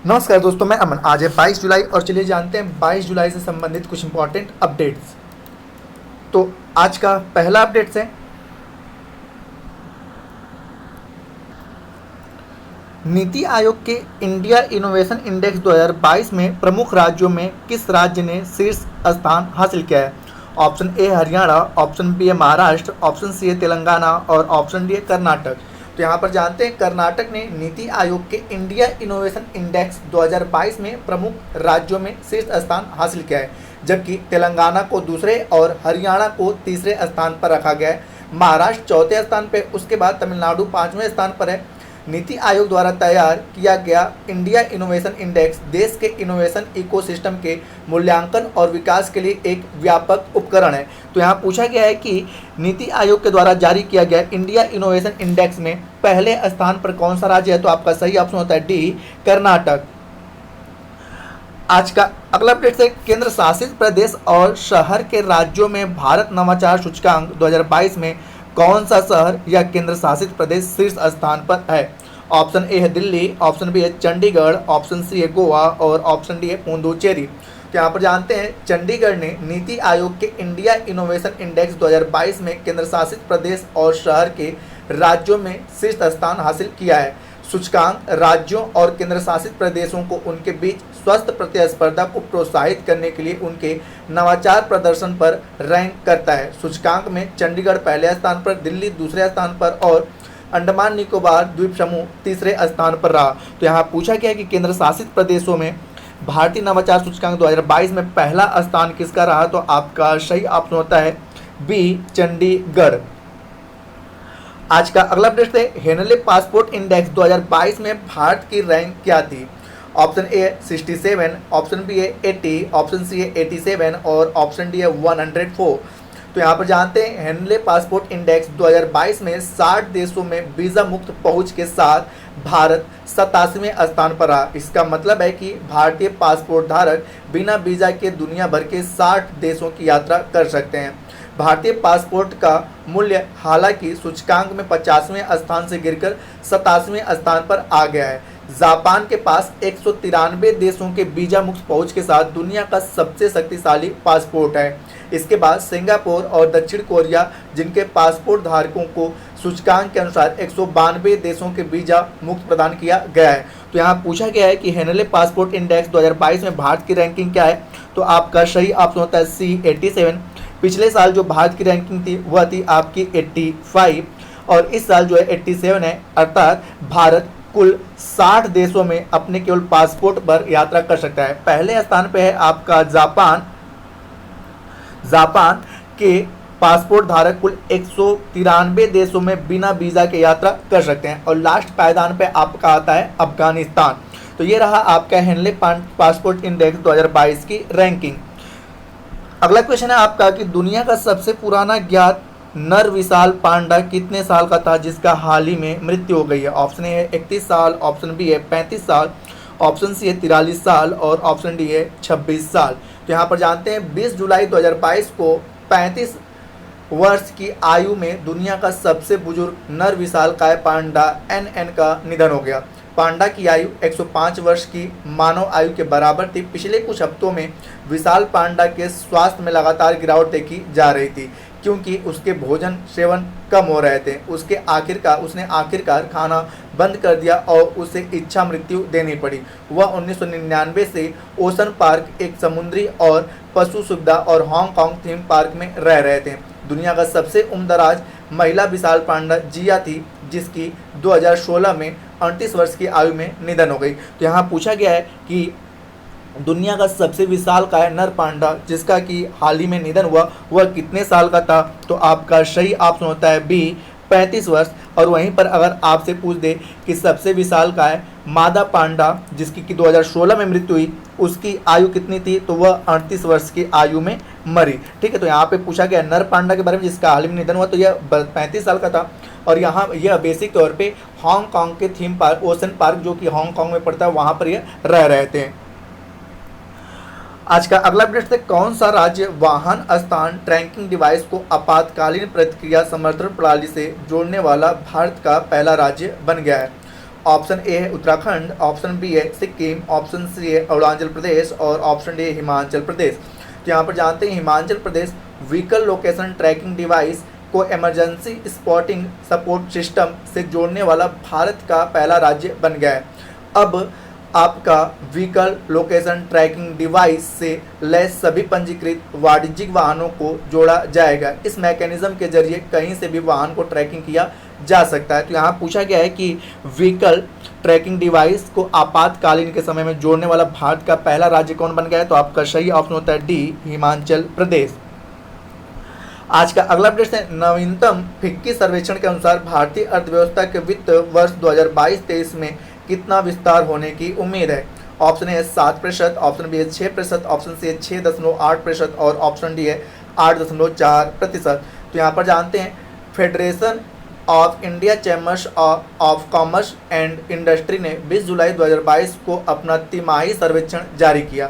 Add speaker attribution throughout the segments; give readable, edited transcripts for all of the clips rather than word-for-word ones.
Speaker 1: नमस्कार दोस्तों, मैं अमन। आज है 22 जुलाई और चलिए जानते हैं 22 जुलाई से संबंधित कुछ इंपॉर्टेंट अपडेट्स। तो आज का पहला अपडेट्स है नीति आयोग के इंडिया इनोवेशन इंडेक्स 2022 में प्रमुख राज्यों में किस राज्य ने शीर्ष स्थान हासिल किया है। Option A Haryana, option B है महाराष्ट्र, ऑप्शन सी है तेलंगाना और ऑप्शन डी है कर्नाटक। तो यहाँ पर जानते हैं कर्नाटक ने नीति आयोग के इंडिया इनोवेशन इंडेक्स 2022 में प्रमुख राज्यों में शीर्ष स्थान हासिल किया है, जबकि तेलंगाना को दूसरे और हरियाणा को तीसरे स्थान पर रखा गया है। महाराष्ट्र चौथे स्थान पर, उसके बाद तमिलनाडु पाँचवें स्थान पर है। नीति आयोग द्वारा तैयार किया गया इंडिया इनोवेशन इंडेक्स देश के इनोवेशन इकोसिस्टम के मूल्यांकन और विकास के लिए एक व्यापक उपकरण है। तो यहाँ पूछा गया है कि नीति आयोग के द्वारा जारी किया गया इंडिया इनोवेशन इंडेक्स में पहले स्थान पर कौन सा राज्य है। तो आपका सही ऑप्शन होता है डी, कर्नाटक। आज का अगला अपडेट है केंद्र शासित प्रदेश और शहर के राज्यों में भारत नवाचार सूचकांक 2022 में कौन सा शहर या केंद्र शासित प्रदेश शीर्ष स्थान पर है। ऑप्शन ए है दिल्ली, ऑप्शन बी है चंडीगढ़, ऑप्शन सी है गोवा और ऑप्शन डी है पुडुचेरी। तो यहाँ पर जानते हैं चंडीगढ़ ने नीति आयोग के इंडिया इनोवेशन इंडेक्स 2022 में केंद्र शासित प्रदेश और शहर के राज्यों में शीर्ष स्थान हासिल किया है। सूचकांक राज्यों और केंद्र शासित प्रदेशों को उनके बीच स्वस्थ प्रतिस्पर्धा को प्रोत्साहित करने के लिए उनके नवाचार प्रदर्शन पर रैंक करता है। सूचकांक में चंडीगढ़ पहले स्थान पर, दिल्ली दूसरे स्थान पर और अंडमान निकोबार द्वीप समूह तीसरे स्थान पर रहा। तो यहाँ पूछा गया कि केंद्र शासित प्रदेशों में भारतीय नवाचार सूचकांक 2022 में पहला स्थान किसका रहा। तो आपका सही ऑप्शन होता है बी, चंडीगढ़। आज का अगला प्रश्न है हेनले पासपोर्ट इंडेक्स 2022 में भारत की रैंक क्या थी। ऑप्शन ए 67, ऑप्शन बी है 80, ऑप्शन सी है 87 और ऑप्शन डी है 104। तो यहाँ पर जानते हैं हेनले पासपोर्ट इंडेक्स 2022 में 60 देशों में वीज़ा मुक्त पहुँच के साथ भारत 87वें स्थान पर रहा। इसका मतलब है कि भारतीय पासपोर्ट धारक बिना वीज़ा के दुनिया भर के 60 देशों की यात्रा कर सकते हैं। भारतीय पासपोर्ट का मूल्य हालांकि सूचकांक में 50वें स्थान से गिरकर 87वें स्थान पर आ गया है। जापान के पास 193 देशों के वीजा मुक्त पहुंच के साथ दुनिया का सबसे शक्तिशाली पासपोर्ट है। इसके बाद सिंगापुर और दक्षिण कोरिया, जिनके पासपोर्ट धारकों को सूचकांक के अनुसार 192 देशों के वीजा मुक्त प्रदान किया गया है। तो यहाँ पूछा गया है कि हेनले पासपोर्ट इंडेक्स 2022 में भारत की रैंकिंग क्या है। तो आपका सही ऑप्शन होता है सी, 87। पिछले साल जो भारत की रैंकिंग थी वह थी आपकी 85 और इस साल जो है 87 है, अर्थात भारत कुल 60 देशों में अपने केवल पासपोर्ट पर यात्रा कर सकता है। पहले स्थान पे है आपका जापान। जापान के पासपोर्ट धारक कुल 193 देशों में बिना वीज़ा के यात्रा कर सकते हैं और लास्ट पायदान पे आपका आता है अफगानिस्तान। तो ये रहा आपका हेनले पासपोर्ट इंडेक्स 2022 की रैंकिंग। अगला क्वेश्चन है आपका कि दुनिया का सबसे पुराना ज्ञात नर विशाल पांडा कितने साल का था जिसका हाल ही में मृत्यु हो गई है। ऑप्शन ए है 31 साल, ऑप्शन बी है 35 साल, ऑप्शन सी है 43 साल और ऑप्शन डी है 26 साल। तो यहाँ पर जानते हैं 20 जुलाई 2022 को 35 वर्ष की आयु में दुनिया का सबसे बुजुर्ग नर विशालकाय पांडा एन का निधन हो गया। पांडा की आयु 105 वर्ष की मानव आयु के बराबर थी। पिछले कुछ हफ्तों में विशाल पांडा के स्वास्थ्य में लगातार गिरावट देखी जा रही थी क्योंकि उसके भोजन सेवन कम हो रहे थे। उसने आखिरकार खाना बंद कर दिया और उसे इच्छा मृत्यु देनी पड़ी। वह 1999 से ओशन पार्क, एक समुद्री और पशु सुविधा और हांगकांग थीम पार्क में रह रहे थे। दुनिया का सबसे उम्रदराज महिला विशाल पांडा जिया थी, जिसकी 2016 में 38 वर्ष की आयु में निधन हो गई। तो यहाँ पूछा गया है कि दुनिया का सबसे विशालकाय नर पांडा जिसका कि हाल ही में निधन हुआ वह कितने साल का था। तो आपका सही ऑप्शन होता है बी, 35 वर्ष। और वहीं पर अगर आपसे पूछ दे कि सबसे विशालकाय मादा पांडा जिसकी कि 2016 में मृत्यु हुई उसकी आयु कितनी थी, तो वह 38 वर्ष की आयु में मरी। ठीक है, तो यहाँ पे पूछा गया नर पांडा के बारे में जिसका हाल ही में निधन हुआ, तो यह 35 साल का था। और यहाँ यह बेसिक तौर पे हांगकांग के थीम पार्क, ओशन पार्क जो कि हांगकांग में पड़ता है, वहाँ पर यह रह रहे थे। आज का अगला अपडेट है कौन सा राज्य वाहन स्थान ट्रैकिंग डिवाइस को आपातकालीन प्रतिक्रिया समर्थन प्रणाली से जोड़ने वाला भारत का पहला राज्य बन गया है। ऑप्शन ए है उत्तराखंड, ऑप्शन बी है सिक्किम, ऑप्शन सी है अरुणाचल प्रदेश और ऑप्शन डी है हिमाचल प्रदेश। तो यहाँ पर जानते हैं Himachal Pradesh vehicle location tracking device को इमरजेंसी स्पॉटिंग सपोर्ट सिस्टम से जोड़ने वाला भारत का पहला राज्य बन गया है। अब आपका व्हीकल लोकेशन ट्रैकिंग डिवाइस से लैस सभी पंजीकृत वाणिज्यिक वाहनों को जोड़ा जाएगा। इस मैकेनिज्म के जरिए कहीं से भी वाहन को ट्रैकिंग किया जा सकता है। तो यहाँ पूछा गया है कि व्हीकल ट्रैकिंग डिवाइस को आपातकालीन के समय में जोड़ने वाला भारत का पहला राज्य कौन बन गया है? तो आपका सही ऑप्शन होता है डी, हिमाचल प्रदेश। आज का अगला प्रश्न है, नवीनतम फिक्की सर्वेक्षण के अनुसार भारतीय अर्थव्यवस्था के वित्त वर्ष 2022-23 में कितना विस्तार होने की उम्मीद है? ऑप्शन ए 7%, ऑप्शन बी है 6%, ऑप्शन सी है 6.8% और ऑप्शन डी है 8.4%। तो यहाँ पर जानते हैं federation of India chambers of commerce and industry ने 20 जुलाई 2022 को अपना तिमाही सर्वेक्षण जारी किया।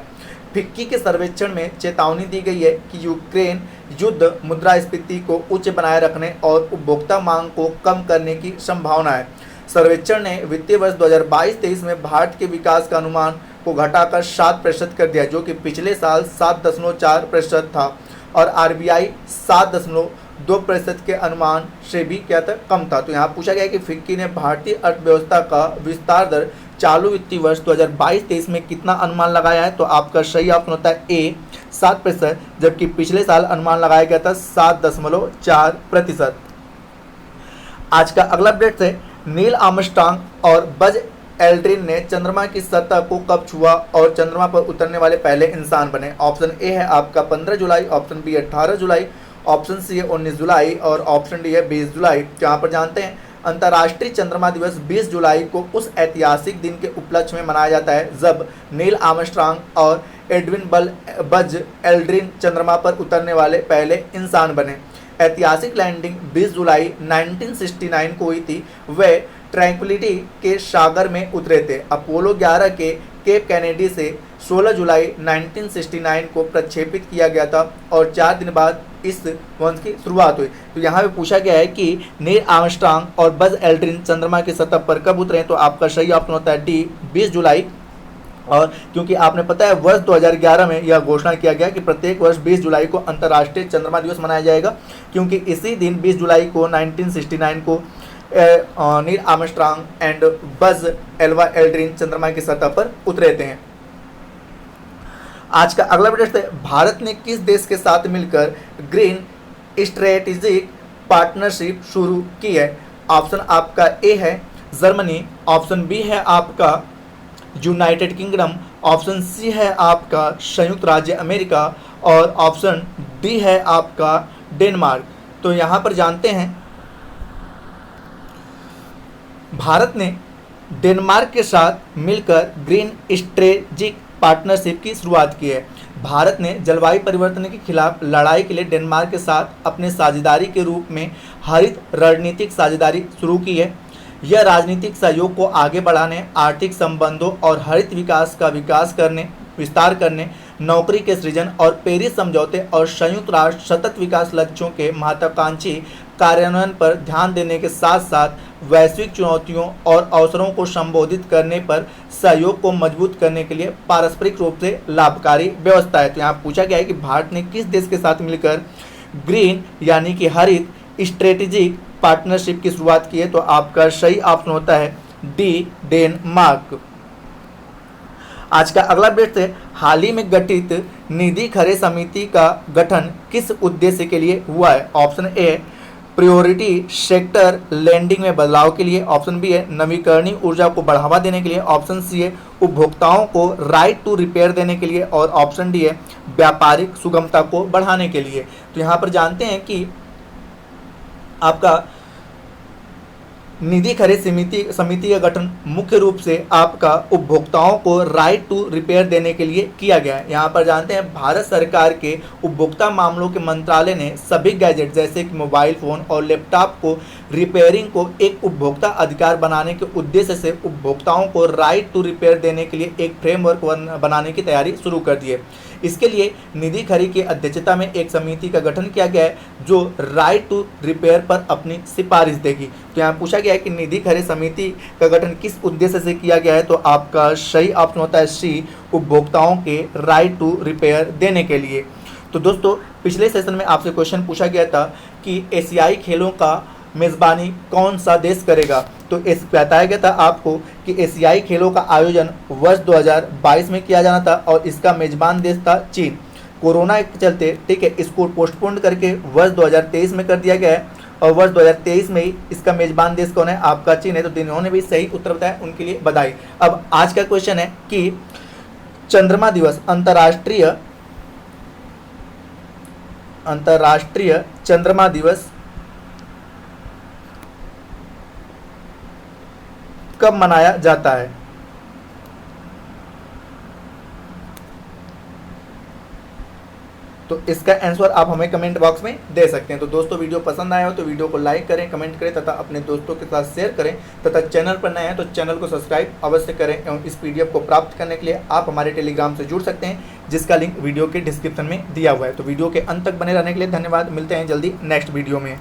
Speaker 1: फिक्की के सर्वेक्षण में चेतावनी दी गई है कि यूक्रेन युद्ध मुद्रास्फीति को उच्च बनाए रखने और उपभोक्ता मांग को कम करने की संभावना है। सर्वेक्षण ने वित्तीय वर्ष 2022-23 में भारत के विकास का अनुमान को घटाकर 7% कर दिया, जो कि पिछले साल 7.4% था और आरबीआई 7.2% के अनुमान से भी क्या था, कम था। तो यहाँ पूछा गया है कि फिक्की ने भारतीय अर्थव्यवस्था का विस्तार दर चालू वित्तीय वर्ष 2022-23 में कितना अनुमान लगाया है? तो आपका सही ऑप्शन होता है ए 7%, जबकि पिछले साल अनुमान लगाया गया था 7.4%। आज का अगला अपडेट है, नील आर्मस्ट्रांग और बज एल्ड्रिन ने चंद्रमा की सतह को कब छुआ और चंद्रमा पर उतरने वाले पहले इंसान बने? ऑप्शन ए है आपका 15 जुलाई, ऑप्शन बी 18 जुलाई, ऑप्शन सी है 19 जुलाई और ऑप्शन डी है 20 जुलाई। यहाँ पर जानते हैं अंतर्राष्ट्रीय चंद्रमा दिवस 20 जुलाई को उस ऐतिहासिक दिन के उपलक्ष्य में मनाया जाता है जब नील आर्मस्ट्रांग और एडविन बज एल्ड्रिन चंद्रमा पर उतरने वाले पहले इंसान बने। ऐतिहासिक लैंडिंग 20 जुलाई 1969 को हुई थी। वे ट्रैंक्विलिटी के सागर में उतरे थे। अपोलो 11 के केप कैनेडी से 16 जुलाई 1969 को प्रक्षेपित किया गया था और 4 दिन बाद इस वंश की शुरुआत हुई। तो यहाँ पे पूछा गया है कि नील आर्मस्ट्रांग और बज एल्ड्रिन चंद्रमा की सतह पर कब उतरे? तो आपका सही ऑप्शन होता है डी 20 जुलाई। और क्योंकि आपने पता है वर्ष 2011 में यह घोषणा किया गया कि प्रत्येक वर्ष 20 जुलाई को अंतर्राष्ट्रीय चंद्रमा दिवस मनाया जाएगा, क्योंकि इसी दिन 20 जुलाई को 1969 को Neil Armstrong and Buzz Aldrin चंद्रमा की सतह पर उतरे थे। आज का अगला प्रश्न है, भारत ने किस देश के साथ मिलकर ग्रीन स्ट्रेटेजिक पार्टनरशिप शुरू की है? ऑप्शन आपका ए है जर्मनी, ऑप्शन बी है आपका यूनाइटेड किंगडम, ऑप्शन सी है आपका संयुक्त राज्य अमेरिका और ऑप्शन डी है आपका डेनमार्क। तो यहाँ पर जानते हैं भारत ने डेनमार्क के साथ मिलकर ग्रीन स्ट्रेटेजिक पार्टनरशिप की शुरुआत की है। भारत ने जलवायु परिवर्तन के खिलाफ लड़ाई के लिए डेनमार्क के साथ अपने साझेदारी के रूप में हरित रणनीतिक साझेदारी शुरू की है। यह राजनीतिक सहयोग को आगे बढ़ाने, आर्थिक संबंधों और हरित विकास का विस्तार करने, नौकरी के सृजन और पेरिस समझौते और संयुक्त राष्ट्र सतत विकास लक्ष्यों के महत्वाकांक्षी कार्यान्वयन पर ध्यान देने के साथ साथ वैश्विक चुनौतियों और अवसरों को संबोधित करने पर सहयोग को मजबूत करने के लिए पारस्परिक रूप से लाभकारी व्यवस्था है। तो यहाँ पूछा गया है कि भारत ने किस देश के साथ मिलकर ग्रीन यानी कि हरित स्ट्रेटेजिक पार्टनरशिप की शुरुआत की है? तो आपका सही ऑप्शन होता है डी, डेनमार्क। आज का अगला प्रश्न है, हाल ही में गठित निधि खर्च समिति का गठन किस उद्देश्य के लिए हुआ है? ऑप्शन ए प्रायोरिटी सेक्टर लैंडिंग में बदलाव के लिए, ऑप्शन बी है नवीकरणीय ऊर्जा को बढ़ावा देने के लिए, ऑप्शन सी है उपभोक्ताओं को राइट टू रिपेयर देने के लिए और ऑप्शन डी है व्यापारिक सुगमता को बढ़ाने के लिए। तो यहाँ पर जानते हैं कि आपका निधि खरीद समिति का गठन मुख्य रूप से आपका उपभोक्ताओं को राइट टू रिपेयर देने के लिए किया गया है। यहाँ पर जानते हैं भारत सरकार के उपभोक्ता मामलों के मंत्रालय ने सभी गैजेट जैसे कि मोबाइल फ़ोन और लैपटॉप को रिपेयरिंग को एक उपभोक्ता अधिकार बनाने के उद्देश्य से उपभोक्ताओं को राइट टू रिपेयर देने के लिए एक फ्रेमवर्क बनाने की तैयारी शुरू कर दी है। इसके लिए निधि खरे की अध्यक्षता में एक समिति का गठन किया गया है जो राइट टू रिपेयर पर अपनी सिफारिश देगी। तो यहाँ पूछा गया है कि निधि खरे समिति का गठन किस उद्देश्य से किया गया है, तो आपका सही ऑप्शन होता है सी, उपभोक्ताओं के राइट टू रिपेयर देने के लिए। तो दोस्तों पिछले सेशन में आपसे क्वेश्चन पूछा गया था कि एशियाई खेलों का मेज़बानी कौन सा देश करेगा। तो इस बताया गया था आपको कि एशियाई खेलों का आयोजन वर्ष 2022 में किया जाना था और इसका मेज़बान देश था चीन। कोरोना के चलते ठीक है इसको पोस्टपोन करके वर्ष 2023 में कर दिया गया है और वर्ष 2023 में ही इसका मेज़बान देश कौन है, आपका चीन है। तो जिन्होंने भी सही उत्तर बताया उनके लिए बधाई। अब आज का क्वेश्चन है कि चंद्रमा दिवस अंतर्राष्ट्रीय चंद्रमा दिवस कब मनाया जाता है। तो इसका आंसर आप हमें कमेंट बॉक्स में दे सकते हैं। तो दोस्तों वीडियो पसंद आया हो तो वीडियो को लाइक करें, कमेंट करें तथा अपने दोस्तों के साथ शेयर करें तथा चैनल पर नए हैं तो चैनल को सब्सक्राइब अवश्य करें। एवं इस पीडीएफ को प्राप्त करने के लिए आप हमारे टेलीग्राम से जुड़ सकते हैं जिसका लिंक वीडियो के डिस्क्रिप्शन में दिया हुआ है। तो वीडियो के अंत तक बने रहने के लिए धन्यवाद। मिलते हैं जल्दी नेक्स्ट वीडियो में।